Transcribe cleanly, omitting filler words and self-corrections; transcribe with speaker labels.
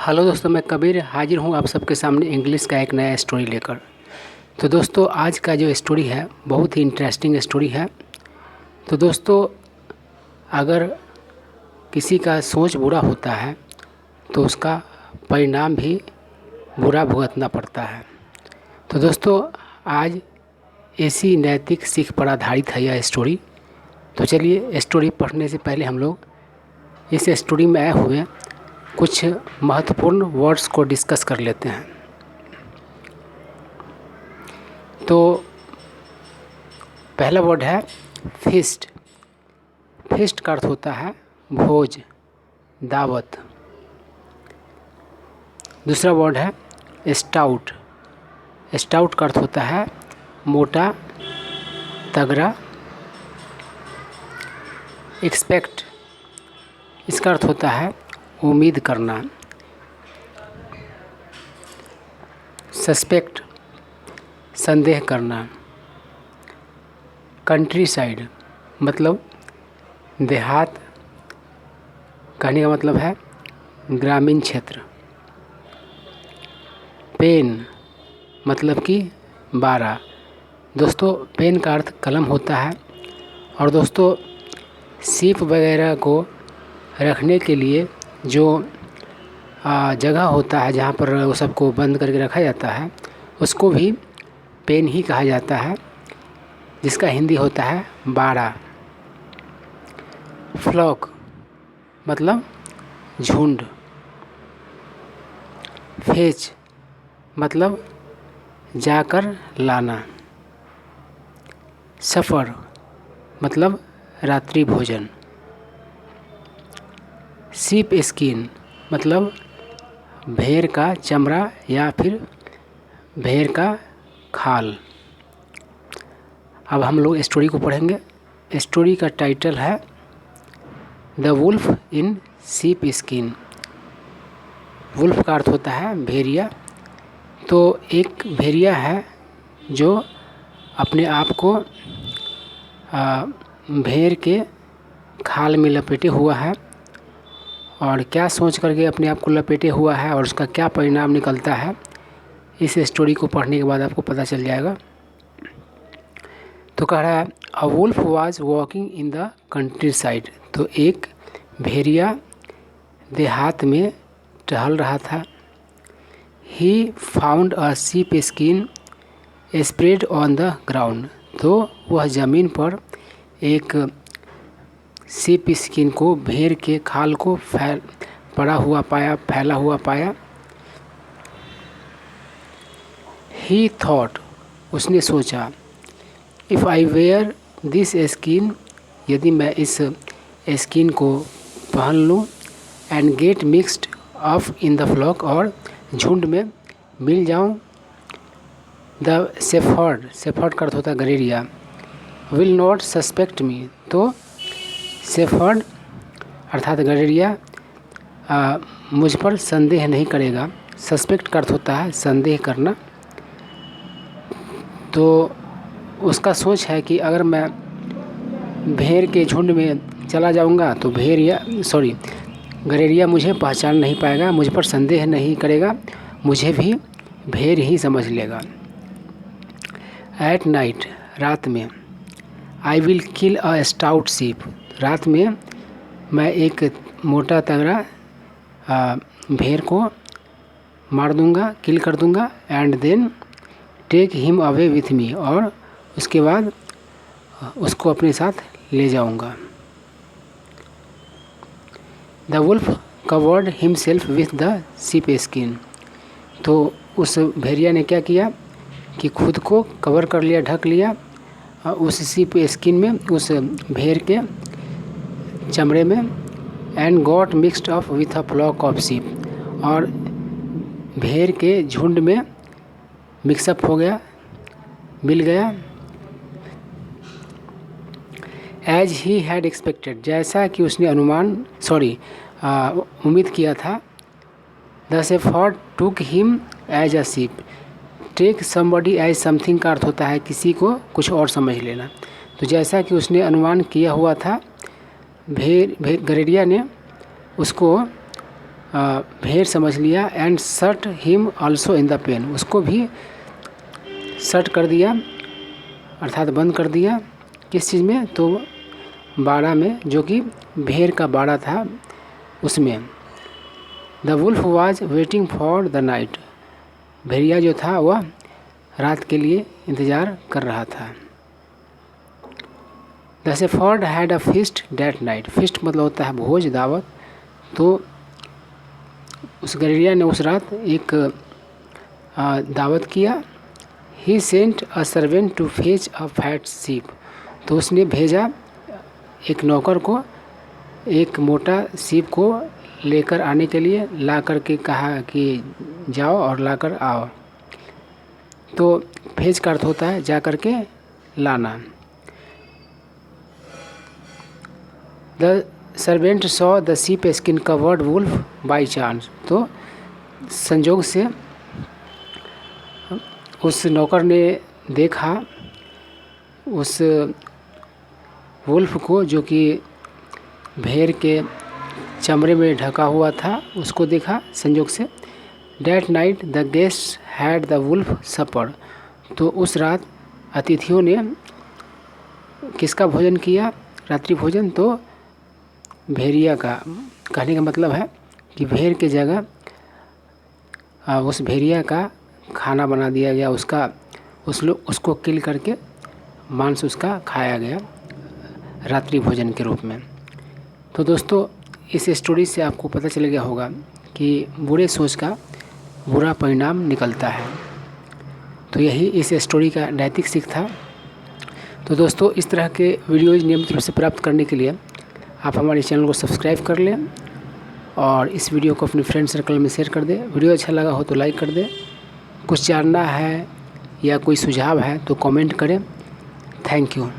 Speaker 1: Hello दोस्तों, मैं कबीर हाजिर हूँ आप सबके सामने इंग्लिश का एक नया स्टोरी लेकर। तो दोस्तों, आज का जो स्टोरी है बहुत ही इंटरेस्टिंग स्टोरी है। तो दोस्तों, अगर किसी का सोच बुरा होता है तो उसका परिणाम भी बुरा भुगतना पड़ता है। तो दोस्तों, आज ऐसी नैतिक सीख पर आधारित है यह स्टोरी। तो चलिए, स्टोरी पढ़ने से पहले हम लोग इस स्टोरी में आए हुए कुछ महत्वपूर्ण वर्ड्स को डिस्कस कर लेते हैं। तो पहला वर्ड है फीस्ट। फीस्ट का अर्थ होता है भोज, दावत। दूसरा वर्ड है स्टाउट। स्टाउट का अर्थ होता है मोटा, तगड़ा। एक्सपेक्ट, इसका अर्थ होता है उम्मीद करना। सस्पेक्ट, संदेह करना। कंट्री साइड मतलब देहात, कहने का मतलब है ग्रामीण क्षेत्र। पेन मतलब कि 12। दोस्तों, पेन का अर्थ कलम होता है। और दोस्तों, सीप वगैरह को रखने के लिए जो जगह होता है जहाँ पर वो सबको बंद करके रखा जाता है उसको भी पेन ही कहा जाता है, जिसका हिंदी होता है 12। फ्लॉक मतलब झुंड। फेच मतलब जाकर लाना। सफ़र मतलब रात्रि भोजन। सीप स्किन मतलब भेड़ का चमड़ा या फिर भेड़ का खाल। अब हम लोग स्टोरी को पढ़ेंगे। स्टोरी का टाइटल है द वुल्फ इन सीप स्किन। वुल्फ का अर्थ होता है भेड़िया। तो एक भेड़िया है जो अपने आप को भेड़ के खाल में लपेटे हुआ है, और क्या सोच करके अपने आप को लपेटे हुआ है और उसका क्या परिणाम निकलता है, इस स्टोरी को पढ़ने के बाद आपको पता चल जाएगा। तो कह रहा है a wolf was walking in the countryside. तो एक भेड़िया देहात में टहल रहा था। ही फाउंड अ सीप skin spread on the ground. तो वह ज़मीन पर एक सीप स्किन को, भेड़ के खाल को फैला हुआ पाया। ही थॉट, उसने सोचा, if I wear this skin, यदि मैं इस स्किन को पहन लूँ, and get mixed up in the flock, और झुंड में मिल जाऊँ, द शेफर्ड, शेफर्ड का अर्थ होता है गडेरिया, विल नॉट सस्पेक्ट मी। तो शेफर्ड अर्थात गडेरिया मुझ पर संदेह नहीं करेगा। सस्पेक्ट का अर्थ होता है संदेह करना। तो उसका सोच है कि अगर मैं भेड़ के झुंड में चला जाऊंगा तो गडेरिया मुझे पहचान नहीं पाएगा, मुझ पर संदेह नहीं करेगा, मुझे भी भेड़ ही समझ लेगा। एट नाइट, रात में, I will kill a stout sheep, रात में मैं एक मोटा तगड़ा भेड़ को मार दूंगा, किल कर दूंगा। And then take him away with me, और उसके बाद उसको अपने साथ ले जाऊंगा। The wolf covered himself with the sheep skin. तो उस भेड़िया ने क्या किया कि खुद को कवर कर लिया, ढक लिया उस सीप स्किन में, उस भेड़ के चमड़े में। And got mixed up with a flock of sheep, और भेड़ के झुंड में मिक्सअप हो गया, मिल गया। एज ही हैड एक्सपेक्टेड, जैसा कि उसने उम्मीद किया था। The shepherd took him as a sheep. Take somebody as something का अर्थ होता है किसी को कुछ और समझ लेना। तो जैसा कि उसने अनुमान किया हुआ था, गडेरिया ने उसको भेड़ समझ लिया and shut him also in the pen, उसको भी शट कर दिया अर्थात बंद कर दिया। किस चीज़ में? तो बाड़ा में, जो कि भेड़ का बाड़ा था उसमें। The wolf was waiting for the night, भेड़िया जो था वह रात के लिए इंतज़ार कर रहा था। The shepherd had a feast that night, feast मतलब होता है भोज, दावत। तो उस गैरिया ने उस रात एक दावत किया। He sent a servant to fetch a fat sheep, तो उसने भेजा एक नौकर को एक मोटा सीप को लेकर आने के लिए, ला कर के कहा कि जाओ और ला कर आओ। तो फेच का अर्थ होता है जा कर के लाना। The servant saw the sheep skin covered wolf by chance, तो संजोग से उस नौकर ने देखा उस वुल्फ को जो कि भेड़ के चमड़े में ढका हुआ था, उसको देखा संजोग से। That night the guest had the wolf supper, तो उस रात अतिथियों ने किसका भोजन किया? रात्रि भोजन। तो भेड़िया का, कहने का मतलब है कि भेड़ के जगह उस भेड़िया का खाना बना दिया गया, उसको किल करके मांस उसका खाया गया रात्रि भोजन के रूप में। तो दोस्तों इस स्टोरी से आपको पता चल गया होगा कि बुरे सोच का बुरा परिणाम निकलता है। तो यही इस स्टोरी का नैतिक सीख था। तो दोस्तों इस तरह के वीडियोज़ नियमित रूप से प्राप्त करने के लिए आप हमारे चैनल को सब्सक्राइब कर लें और इस वीडियो को अपने फ्रेंड सर्कल में शेयर कर दें। वीडियो अच्छा लगा हो तो लाइक कर दें। कुछ जानना है या कोई सुझाव है तो कमेंट करें। Thank you.